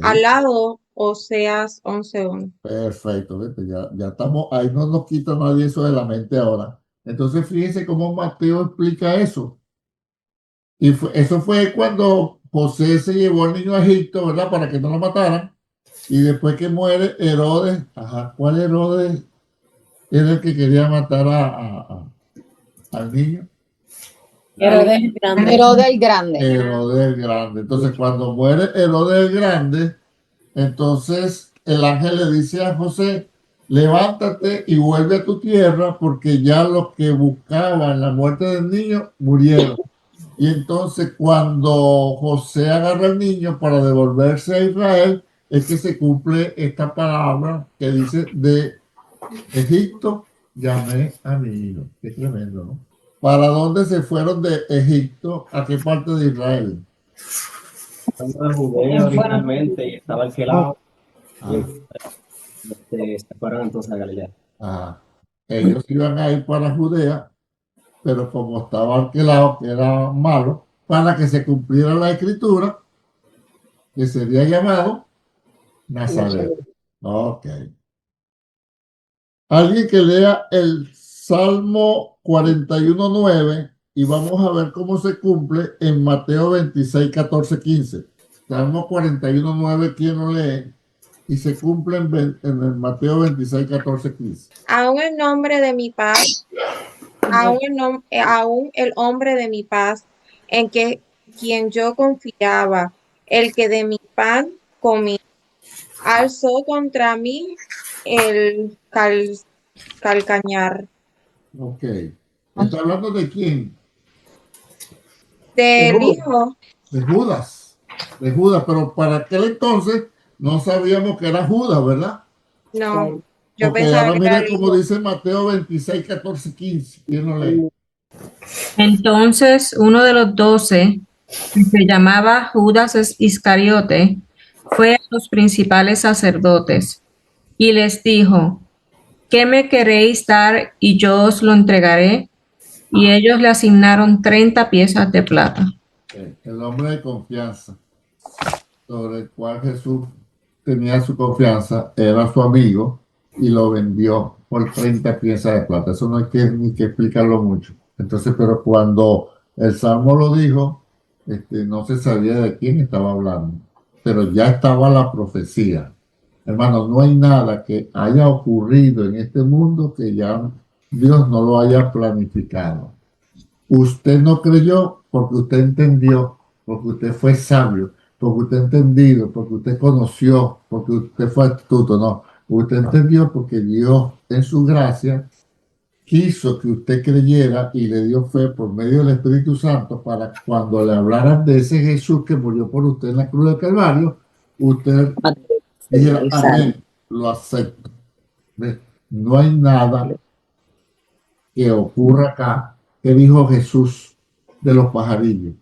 al lado, Oseas 11:1. perfecto, ¿viste? Ya estamos, ahí no nos quita nadie eso de la mente ahora. Entonces, fíjense cómo Mateo explica eso. Y eso fue cuando José se llevó al niño a Egipto, ¿verdad? Para que no lo mataran. Y después que muere Herodes, ¿cuál Herodes era el que quería matar al niño? Herodes el Grande. Herodes el Grande. Entonces, cuando muere Herodes el Grande, entonces el ángel le dice a José, levántate y vuelve a tu tierra, porque ya los que buscaban la muerte del niño murieron. Y entonces cuando José agarra al niño para devolverse a Israel, es que se cumple esta palabra que dice, de Egipto llamé a mi hijo. Qué tremendo, ¿no? ¿Para dónde se fueron de Egipto? ¿A qué parte de Israel? Estaba en Judea originalmente y estaba alquilado. Se fueron entonces a Galilea. Ellos iban a ir para Judea, pero como estaba alquilado, que era malo, para que se cumpliera la escritura, que sería llamado Nazaret. Ok. Alguien que lea el Salmo 41:9 y vamos a ver cómo se cumple en Mateo 26:14-15. Salmo 41:9, ¿quién lo lee? Y se cumple en el Mateo 26:14-15. Aún el nombre de mi paz, aún el hombre de mi paz, en quien yo confiaba, el que de mi pan comí, alzó contra mí el calcañar. Ok. ¿Está hablando de quién? Del hijo. De Judas. De Judas, pero para aquel entonces no sabíamos que era Judas, ¿verdad? No, yo Porque pensaba ahora que era mira el como hijo. dice Mateo 26:14-15. ¿Quién lo lee? Entonces uno de los 12, que se llamaba Judas Iscariote, fue a los principales sacerdotes y les dijo, ¿qué me queréis dar y yo os lo entregaré? Y ellos le asignaron 30 piezas de plata. El hombre de confianza sobre el cual Jesús tenía su confianza era su amigo y lo vendió por 30 piezas de plata. Eso no hay ni que explicarlo mucho. Entonces, pero cuando el Salmo lo dijo, no se sabía de quién estaba hablando, pero ya estaba la profecía. Hermano, no hay nada que haya ocurrido en este mundo que ya Dios no lo haya planificado. Usted no creyó porque usted entendió, porque usted fue sabio, porque usted entendido, porque usted conoció, porque usted fue astuto, no. Usted entendió porque Dios en su gracia quiso que usted creyera y le dio fe por medio del Espíritu Santo para cuando le hablaran de ese Jesús que murió por usted en la cruz del Calvario, usted dijera, amén, lo acepto. ¿Ves? No hay nada que ocurra acá que dijo Jesús de los pajarillos.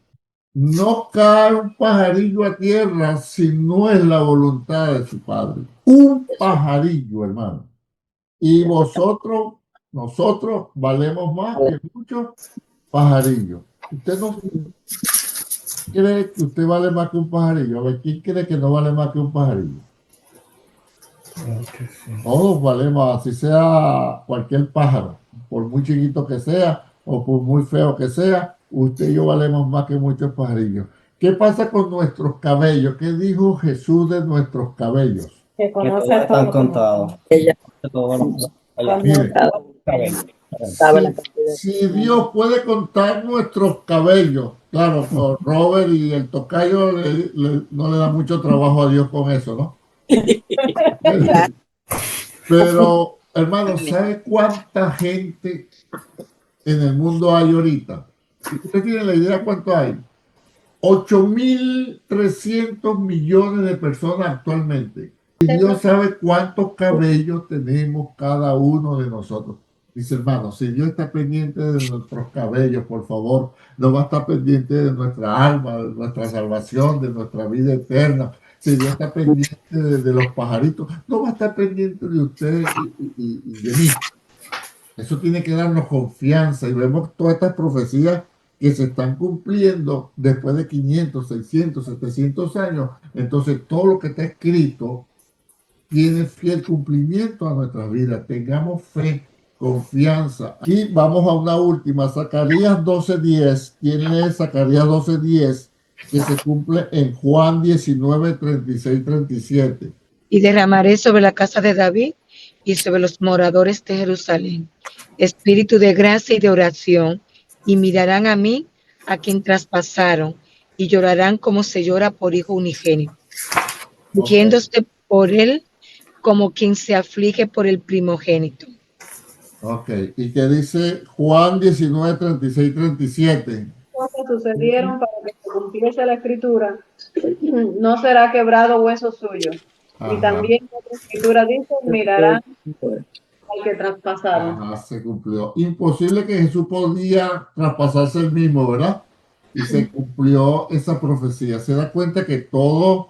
No cae un pajarillo a tierra si no es la voluntad de su Padre. Un pajarillo, hermano. Y nosotros valemos más que muchos pajarillos. Usted no cree que usted vale más que un pajarillo. A ver, ¿quién cree que no vale más que un pajarillo? Todos valemos, así sea cualquier pájaro, por muy chiquito que sea o por muy feo que sea, usted y yo valemos más que muchos pajarillos. ¿Qué pasa con nuestros cabellos? ¿Qué dijo Jesús de nuestros cabellos? Que todos están contados. Mire, si Dios puede contar nuestros cabellos, claro, Robert y el tocayo no le da mucho trabajo a Dios con eso, ¿no? Pero, hermano, ¿sabe cuánta gente en el mundo hay ahorita? ¿Usted tiene la idea cuánto hay? 8.300 millones de personas actualmente. Y Dios sabe cuántos cabellos tenemos cada uno de nosotros. Dice, hermano, si Dios está pendiente de nuestros cabellos, por favor, no va a estar pendiente de nuestra alma, de nuestra salvación, de nuestra vida eterna, si Dios está pendiente de los pajaritos, no va a estar pendiente de usted y de mí. Eso tiene que darnos confianza y vemos todas estas profecías que se están cumpliendo después de 500, 600, 700 años. Entonces, todo lo que está escrito tiene fiel cumplimiento a nuestras vidas. Tengamos fe, confianza. Y vamos a una última, Zacarías 12:10. ¿Quién lee Zacarías 12:10? Que se cumple en Juan 19, 36, 37. Y derramaré sobre la casa de David y sobre los moradores de Jerusalén espíritu de gracia y de oración, y mirarán a mí, a quien traspasaron, y llorarán como se llora por hijo unigénito, afligiéndose por él como quien se aflige por el primogénito. Ok, ¿y qué dice Juan 19, 36, 37? Cosas sucedieron para que se cumpliese la escritura, no será quebrado hueso suyo. Ajá. Y también otra escritura dice, mirarán al que traspasaron. Ajá, se cumplió. Imposible que Jesús podía traspasarse el mismo, ¿verdad? Y se cumplió esa profecía. Se da cuenta que todo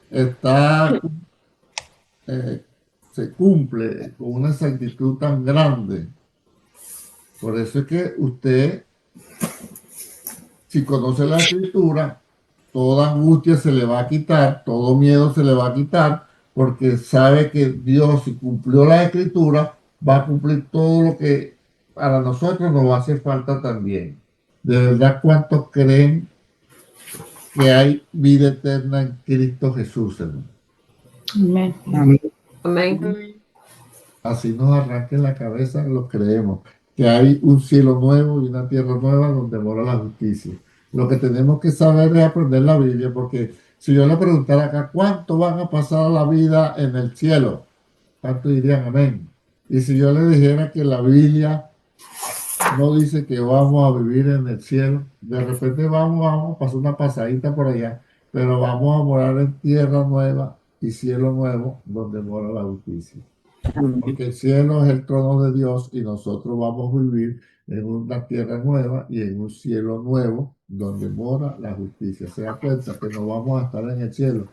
está, se cumple con una exactitud tan grande. Por eso es que usted, si conoce la escritura, toda angustia se le va a quitar, todo miedo se le va a quitar, porque sabe que Dios, si cumplió la escritura, va a cumplir todo lo que para nosotros nos va a hacer falta también. De verdad, ¿cuántos creen que hay vida eterna en Cristo Jesús, hermano? Amén. Amén. Así nos arranque la cabeza, lo creemos, que hay un cielo nuevo y una tierra nueva donde mora la justicia. Lo que tenemos que saber es aprender la Biblia, porque si yo le preguntara acá, ¿cuánto van a pasar la vida en el cielo? ¿Cuántos dirían amén? Y si yo le dijera que la Biblia no dice que vamos a vivir en el cielo, de repente vamos a pasar una pasadita por allá, pero vamos a morar en tierra nueva y cielo nuevo donde mora la justicia. Porque el cielo es el trono de Dios y nosotros vamos a vivir en una tierra nueva y en un cielo nuevo donde mora la justicia. Se da cuenta que no vamos a estar en el cielo.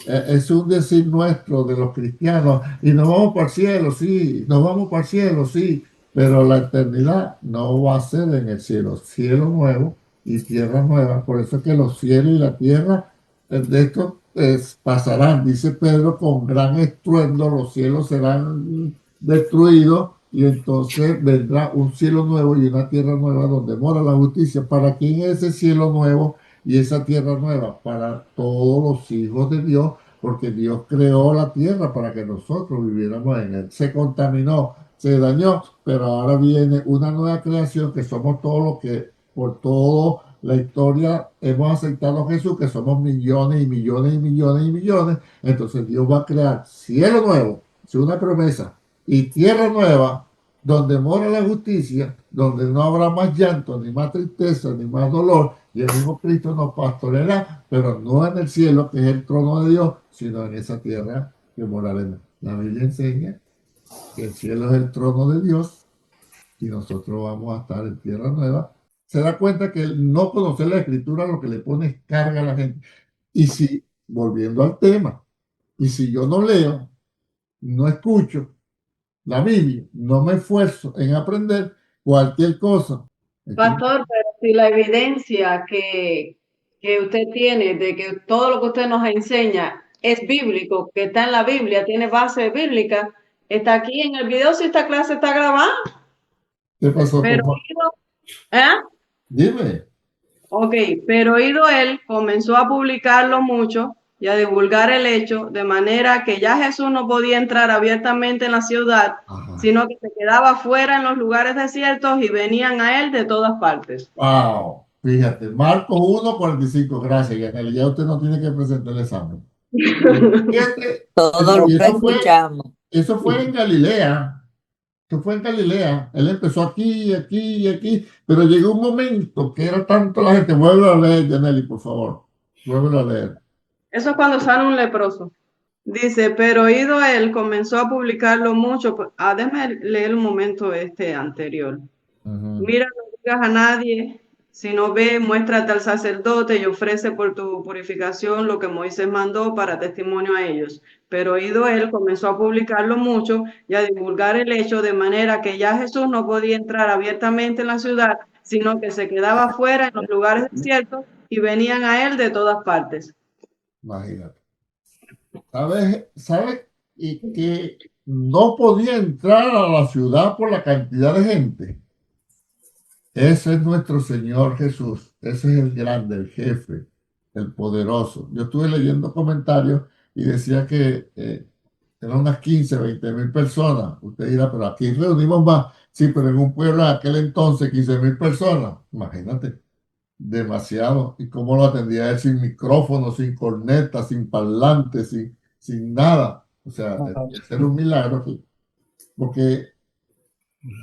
Es un decir nuestro de los cristianos, y nos vamos para el cielo, sí, nos vamos para el cielo, sí, pero la eternidad no va a ser en el cielo. Cielo nuevo y tierra nueva. Por eso es que los cielos y la tierra de esto pasarán, dice Pedro, con gran estruendo, los cielos serán destruidos y entonces vendrá un cielo nuevo y una tierra nueva donde mora la justicia. ¿Para quién es ese cielo nuevo y esa tierra nueva? Para todos los hijos de Dios, porque Dios creó la tierra para que nosotros viviéramos en él. Se contaminó, se dañó, pero ahora viene una nueva creación que somos todos los que por todo la historia hemos aceptado a Jesús, que somos millones y millones y millones y millones. Entonces Dios va a crear cielo nuevo, es una promesa, y tierra nueva donde mora la justicia, donde no habrá más llanto, ni más tristeza, ni más dolor, y el mismo Cristo nos pastoreará, pero no en el cielo, que es el trono de Dios, sino en esa tierra que moraremos. La Biblia enseña que el cielo es el trono de Dios y nosotros vamos a estar en tierra nueva. Se da cuenta que el no conocer la escritura lo que le pone es carga a la gente. Y si, volviendo al tema, y si yo no leo, no escucho la Biblia, no me esfuerzo en aprender cualquier cosa. Pastor, pero si la evidencia que usted tiene de que todo lo que usted nos enseña es bíblico, que está en la Biblia, tiene base bíblica, está aquí en el video si esta clase está grabada. ¿Qué pasó? Pero Dime. Ok, pero oído él, comenzó a publicarlo mucho y a divulgar el hecho, de manera que ya Jesús no podía entrar abiertamente en la ciudad, sino que se quedaba fuera en los lugares desiertos y venían a él de todas partes. Wow, fíjate, Marcos 1:45, gracias, Yaneli, ya usted no tiene que presentar el examen. Fíjate, Todo lo que escuchamos. Eso fue en Galilea. Eso fue en Galilea. Él empezó aquí, aquí y aquí, pero llegó un momento que era tanto la gente. Vuelve a leer, Yaneli, por favor. Vuelve a leer. Eso es cuando sana un leproso. Dice, pero oído él, comenzó a publicarlo mucho. Déjame leer un momento anterior. Mira, no digas a nadie Si no ve, muéstrate al sacerdote y ofrece por tu purificación lo que Moisés mandó para testimonio a ellos. Pero oído él, comenzó a publicarlo mucho y a divulgar el hecho, de manera que ya Jesús no podía entrar abiertamente en la ciudad, sino que se quedaba afuera en los lugares desiertos y venían a él de todas partes. Imagínate. ¿Sabes? Y que no podía entrar a la ciudad por la cantidad de gente. Ese es nuestro Señor Jesús. Ese es el grande, el jefe, el poderoso. Yo estuve leyendo comentarios y decía que eran unas 15, 20,000 personas. Usted dirá, pero aquí reunimos más. Sí, pero en un pueblo de aquel entonces, 15,000 personas. Imagínate, demasiado. ¿Y cómo lo atendía él sin micrófono, sin corneta, sin parlante, sin nada? O sea, era un milagro aquí. Porque,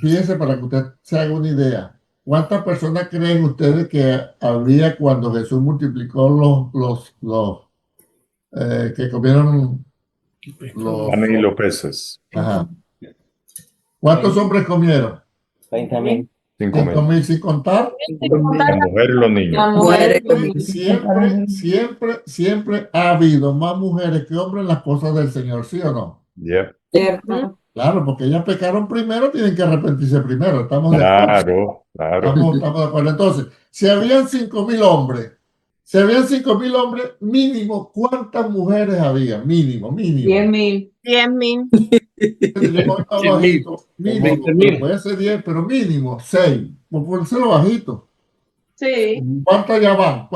fíjense, para que usted se haga una idea, ¿cuántas personas creen ustedes que había cuando Jesús multiplicó los que comieron los Panes y los peces. Ajá. ¿Cuántos hombres comieron? 20,000. 5,000. Sin contar. Las mujeres y los niños. Siempre ha habido más mujeres que hombres en las cosas del Señor, ¿sí o no? Yeah. Claro, porque ellas pecaron primero, tienen que arrepentirse primero. Estamos de acuerdo. Claro. Estamos de acuerdo. Entonces, si habían 5,000 hombres, mínimo, ¿cuántas mujeres había? Mínimo. 10,000. 10,000. Mínimo, puede ser 10, pero mínimo 6. Por ponérselo bajito. Sí. ¿Cuántos ya van?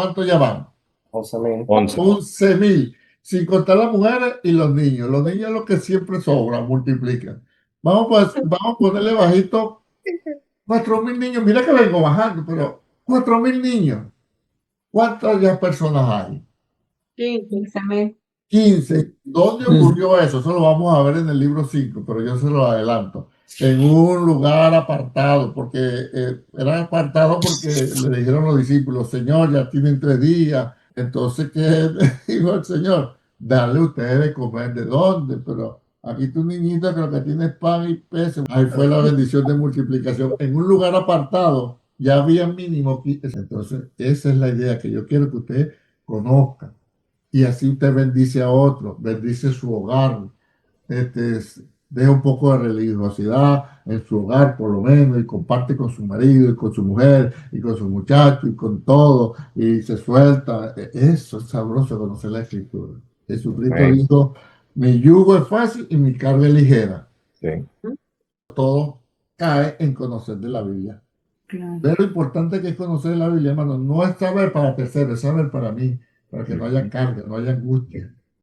11,000. 11,000. Sin contar las mujeres y los niños. Los niños es lo que siempre sobran, multiplican. Vamos a ponerle bajito 4,000 niños. Mira que vengo bajando, pero 4,000 niños. ¿Cuántas ya personas hay? 15,000. 15. ¿Dónde ocurrió eso? Eso lo vamos a ver en el libro 5, pero yo se lo adelanto. En un lugar apartado, porque eran apartados porque le dijeron los discípulos, Señor, ya tienen 3 días. Entonces, ¿qué dijo el Señor? Darle a ustedes de comer. ¿De dónde? Pero aquí tu niñita que lo que tiene es pan y peces. Ahí fue la bendición de multiplicación. En un lugar apartado ya había mínimo 15. Entonces, esa es la idea que yo quiero que usted conozca. Y así usted bendice a otro, bendice su hogar, deja un poco de religiosidad en su hogar por lo menos y comparte con su marido y con su mujer y con su muchacho y con todo y se suelta. Eso es sabroso conocer la Escritura. Jesucristo dijo, mi yugo es fácil y mi carga es ligera. Sí. Todo cae en conocer de la Biblia. Claro. Pero lo importante que es conocer la Biblia, hermano, no es saber para terceros, es saber para mí, para que no haya carga, no haya angustia.